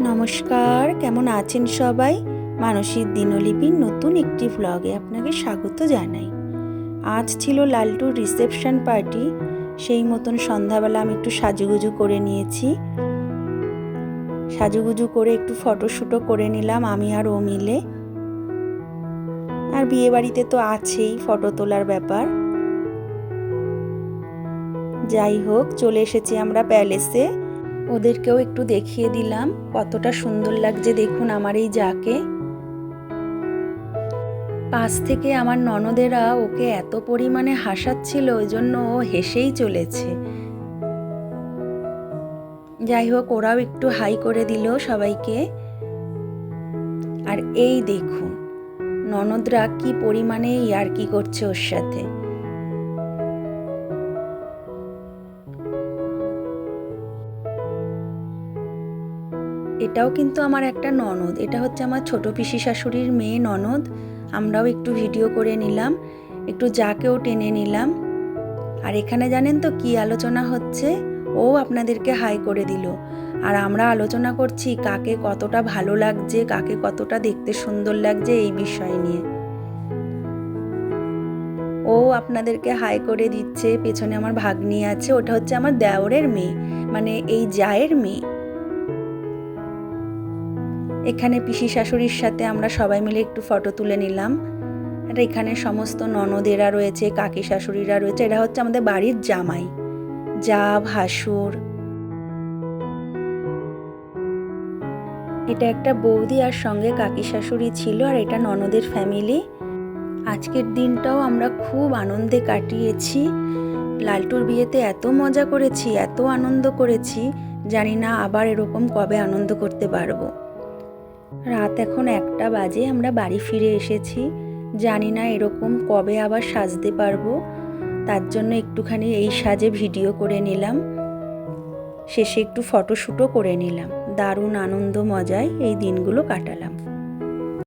নমস্কার, কেমন আছেন সবাই? মানসীর দিনলিপির নতুন একটি ভ্লগে আপনাকে স্বাগত জানাই। আজ ছিল লালটুর রিসেপশন পার্টি, সেই মতন সন্ধ্যাবেলা আমি একটু সাজুগুজু করে নিয়েছি। সাজুগুজু করে একটু ফটোশ্যুটও করে নিলাম আমি আর ও মিলে। আর বিয়ে বাড়িতে তো আছেই ফটো তোলার ব্যাপার। যাই হোক, চলে এসেছি আমরা প্যালেসে। ওদেরকেও একটু দেখিয়ে দিলাম কতটা সুন্দর লাগছে দেখুন আমার এই যাকে। পাশ থেকে আমার ননদেরা ওকে এত পরিমাণে হাসাচ্ছিল, ওই জন্য ও হেসেই চলেছে। যাই হোক, ওরাও একটু হাই করে দিল সবাইকে। আর এই দেখুন ননদরা কি পরিমাণে ইয়ার্কি করছে ওর সাথে। এটাও কিন্তু আমার একটা ননদ, এটা হচ্ছে আমার ছোট পিসি শাশুড়ির মেয়ে ননদ। আমরাও একটু ভিডিও করে নিলাম, একটু যাকেও টেনে নিলাম। আর এখানে জানেন তো কি আলোচনা হচ্ছে? ও আপনাদেরকে হাই করে দিল, আর আমরা আলোচনা করছি কাকে কতটা ভালো লাগছে, কাকে কতটা দেখতে সুন্দর লাগছে এই বিষয় নিয়ে। ও আপনাদেরকে হাই করে দিচ্ছে। পেছনে আমার ভাগ্নি আছে, ওটা হচ্ছে আমার দেওরের মেয়ে, মানে এই জায়ের মেয়ে। এখানে পিসি শাশুড়ির সাথে আমরা সবাই মিলে একটু ফটো তুলে নিলাম। আর এখানে সমস্ত ননদেরা রয়েছে, কাকি শাশুড়িরা রয়েছে। এরা হচ্ছে আমাদের বাড়ির জামাই, যা ভাসুর। এটা একটা বৌদি আর সঙ্গে কাকি শাশুড়ি ছিল, আর এটা ননদের ফ্যামিলি। আজকের দিনটাও আমরা খুব আনন্দে কাটিয়েছি। লালটুর বিয়েতে এত মজা করেছি, এত আনন্দ করেছি, জানি না আবার এরকম কবে আনন্দ করতে পারবো। রাত এখন 1টা বাজে, আমরা বাড়ি ফিরে এসেছি। জানি না এরকম কবে আবার সাজতে পারবো, তার জন্য একটুখানি এই সাজে ভিডিও করে নিলাম। শেষে একটু ফটোশ্যুটও করে নিলাম। দারুণ আনন্দ মজায় এই দিনগুলো কাটালাম।